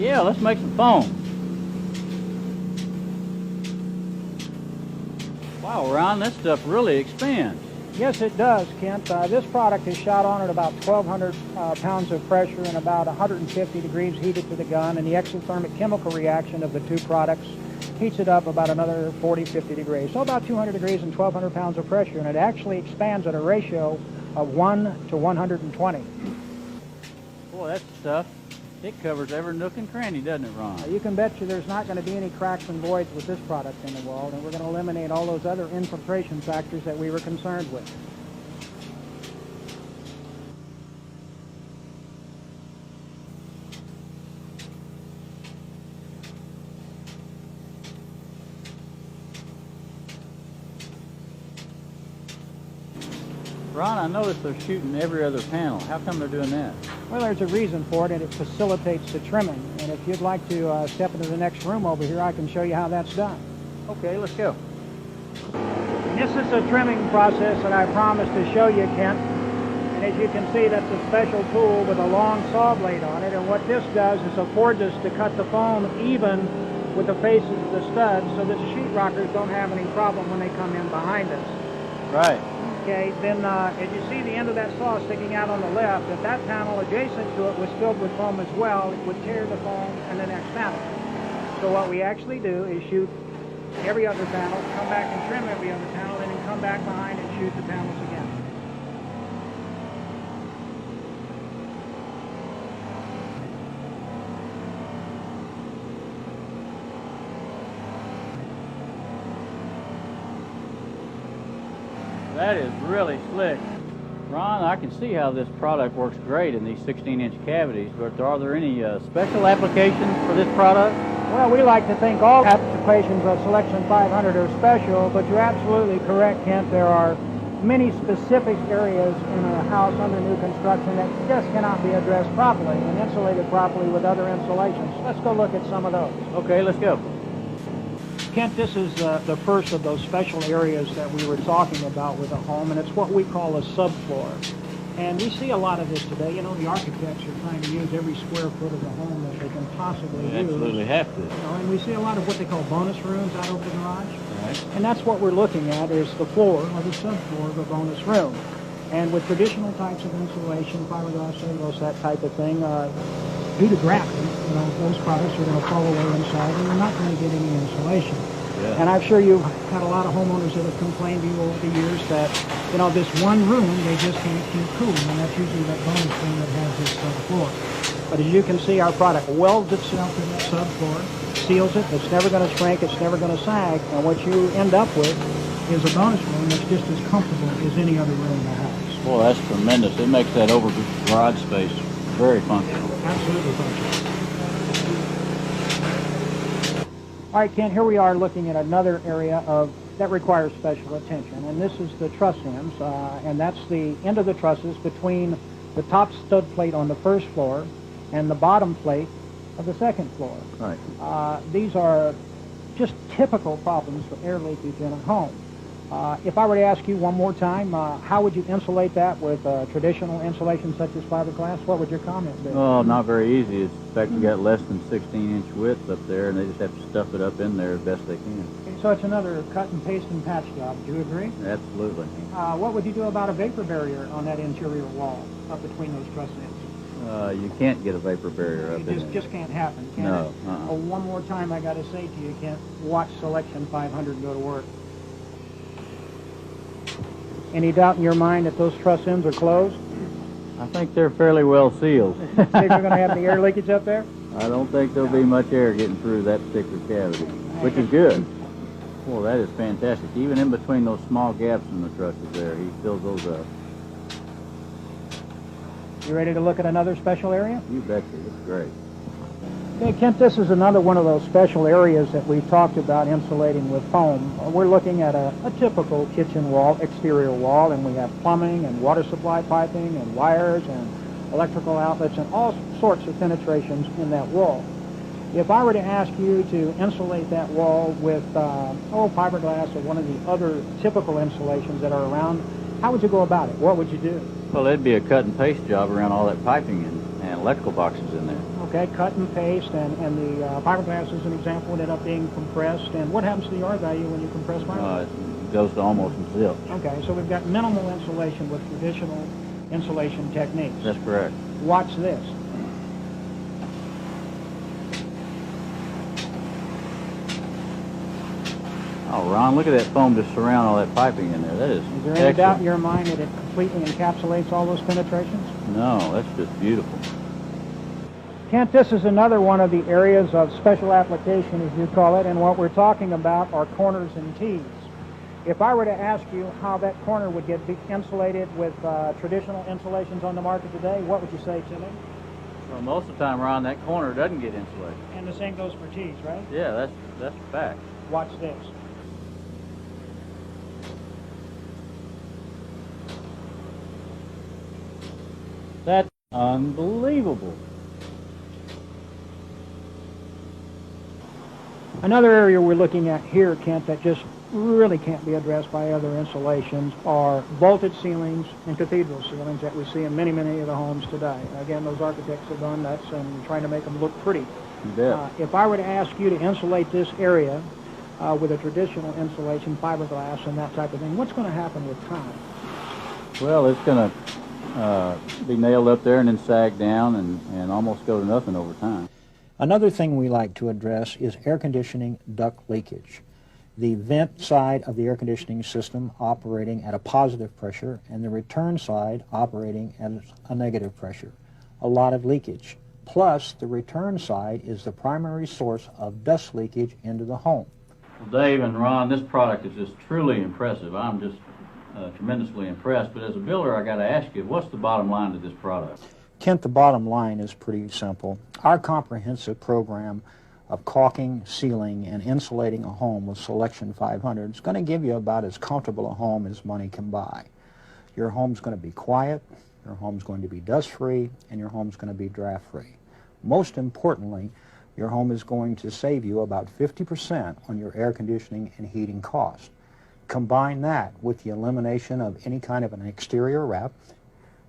Yeah, let's make some foam. Wow, Ron, that stuff really expands. Yes, it does, Kent. This product is shot on at about 1,200 pounds of pressure and about 150 degrees heated to the gun, and the exothermic chemical reaction of the two products heats it up about another 40, 50 degrees. So about 200 degrees and 1,200 pounds of pressure, and it actually expands at a ratio of 1 to 120. Boy, that stuff, it covers every nook and cranny, doesn't it, Ron? You can bet you there's not going to be any cracks and voids with this product in the wall, and we're going to eliminate all those other infiltration factors that we were concerned with. Ron, I noticed they're shooting every other panel. How come they're doing that? Well, there's a reason for it, and it facilitates the trimming. And if you'd like to step into the next room over here, I can show you how that's done. Okay, let's go. And this is a trimming process that I promised to show you, Kent. And as you can see, that's a special tool with a long saw blade on it. And what this does is affords us to cut the foam even with the faces of the studs so that the sheetrockers don't have any problem when they come in behind us. Right. Okay, then as you see the end of that saw sticking out on the left, if that panel adjacent to it was filled with foam as well, it would tear the foam in the next panel. So what we actually do is shoot every other panel, come back and trim every other panel, and then come back behind and shoot the panels again. That is really slick. Ron, I can see how this product works great in these 16-inch cavities, but are there any special applications for this product? Well, we like to think all applications of Selection 500 are special, but you're absolutely correct, Kent. There are many specific areas in a house under new construction that just cannot be addressed properly and insulated properly with other insulations. Let's go look at some of those. Okay, let's go. Kent, this is the first of those special areas that we were talking about with a home, and it's what we call a subfloor. And we see a lot of this today. You know, the architects are trying to use every square foot of the home that they can possibly use. Absolutely have to. You know, and we see a lot of what they call bonus rooms out over the garage. Right. And that's what we're looking at, is the floor or the subfloor of a bonus room. And with traditional types of insulation, fiberglass, cellulose, that type of thing, due to grafting, you know, those products are going to fall away inside, and you're not going to get any insulation. Yeah. And I'm sure you've had a lot of homeowners that have complained to you over the years that, you know, this one room, they just can't keep cool, and that's usually that bonus room that has this subfloor. But as you can see, our product welds itself in that subfloor, seals it, it's never going to shrink, it's never going to sag, and what you end up with is a bonus room that's just as comfortable as any other room in the house. Boy, that's tremendous. It makes that over garage space very functional. Absolutely functional. All right, Ken, here we are looking at another area that requires special attention, and this is the truss ends, and that's the end of the trusses between the top stud plate on the first floor and the bottom plate of the second floor. Right. These are just typical problems for air leakage in a home. If I were to ask you one more time, how would you insulate that with traditional insulation such as fiberglass? What would your comment be? Oh, not very easy. In fact, you got less than 16-inch width up there, and they just have to stuff it up in there as best they can. Okay, so it's another cut and paste and patch job. Do you agree? Absolutely. What would you do about a vapor barrier on that interior wall up between those truss ends? You can't get a vapor barrier up in It there. just can't happen, can No, it? uh-uh. Oh, one more time I got to say to you, Kent, watch Selection 500 and go to work. Any doubt in your mind that those truss ends are closed? I think they're fairly well sealed. Think you're going to have any air leakage up there? I don't think there'll be much air getting through that particular cavity, which is good. Well, that is fantastic. Even in between those small gaps in the trusses there, he fills those up. You ready to look at another special area? You betcha. It's great. Okay, Kent, this is another one of those special areas that we've talked about insulating with foam. We're looking at a typical kitchen wall, exterior wall, and we have plumbing and water supply piping and wires and electrical outlets and all sorts of penetrations in that wall. If I were to ask you to insulate that wall with fiberglass or one of the other typical insulations that are around, how would you go about it? What would you do? Well, it'd be a cut and paste job around all that piping and electrical boxes in there. Okay, cut and paste, and the fiberglass is an example, would end up being compressed. And what happens to the R value when you compress fiberglass? It goes to almost zilch. Okay, so we've got minimal insulation with traditional insulation techniques. That's correct. Watch this. Oh, Ron, look at that foam just surround all that piping in there. That is Is there any doubt in your mind that it completely encapsulates all those penetrations? No, that's just beautiful. Kent, this is another one of the areas of special application, as you call it, and what we're talking about are corners and tees. If I were to ask you how that corner would get insulated with traditional insulations on the market today, what would you say to me? Well, most of the time, Ron, that corner doesn't get insulated. And the same goes for tees, right? Yeah, that's a fact. Watch this. That's unbelievable. Another area we're looking at here, Kent, that just really can't be addressed by other insulations are vaulted ceilings and cathedral ceilings that we see in many, many of the homes today. Again, those architects have done that and trying to make them look pretty. You bet. If I were to ask you to insulate this area with a traditional insulation, fiberglass, and that type of thing, what's going to happen with time? Well, it's going to be nailed up there and then sag down and almost go to nothing over time. Another thing we like to address is air conditioning duct leakage. The vent side of the air conditioning system operating at a positive pressure and the return side operating at a negative pressure. A lot of leakage. Plus, the return side is the primary source of dust leakage into the home. Well, Dave and Ron, this product is just truly impressive. I'm just tremendously impressed. But as a builder, I got to ask you, what's the bottom line to this product? Kent, the bottom line is pretty simple. Our comprehensive program of caulking, sealing, and insulating a home with Selection 500 is going to give you about as comfortable a home as money can buy. Your home's going to be quiet, your home's going to be dust-free, and your home's going to be draft-free. Most importantly, your home is going to save you about 50% on your air conditioning and heating cost. Combine that with the elimination of any kind of an exterior wrap,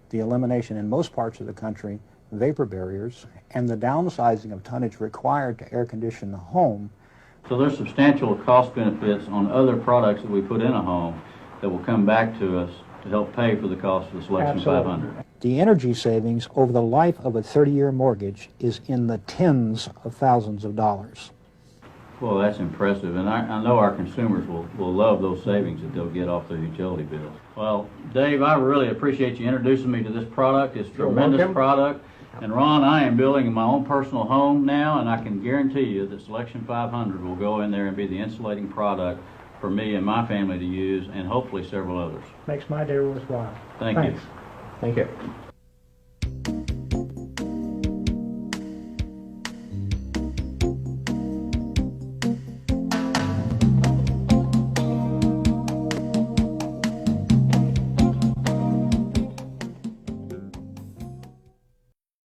the elimination in most parts of the country vapor barriers, and the downsizing of tonnage required to air condition the home. So there's substantial cost benefits on other products that we put in a home that will come back to us to help pay for the cost of the Selection Absolutely. 500. The energy savings over the life of a 30-year mortgage is in the tens of thousands of dollars. Well, that's impressive, and I know our consumers will love those savings that they'll get off their utility bills. Well, Dave, I really appreciate you introducing me to this product. It's a tremendous product. And Ron, I am building my own personal home now, and I can guarantee you that Selection 500 will go in there and be the insulating product for me and my family to use, and hopefully several others. Makes my day worthwhile. Thank you. Thank you.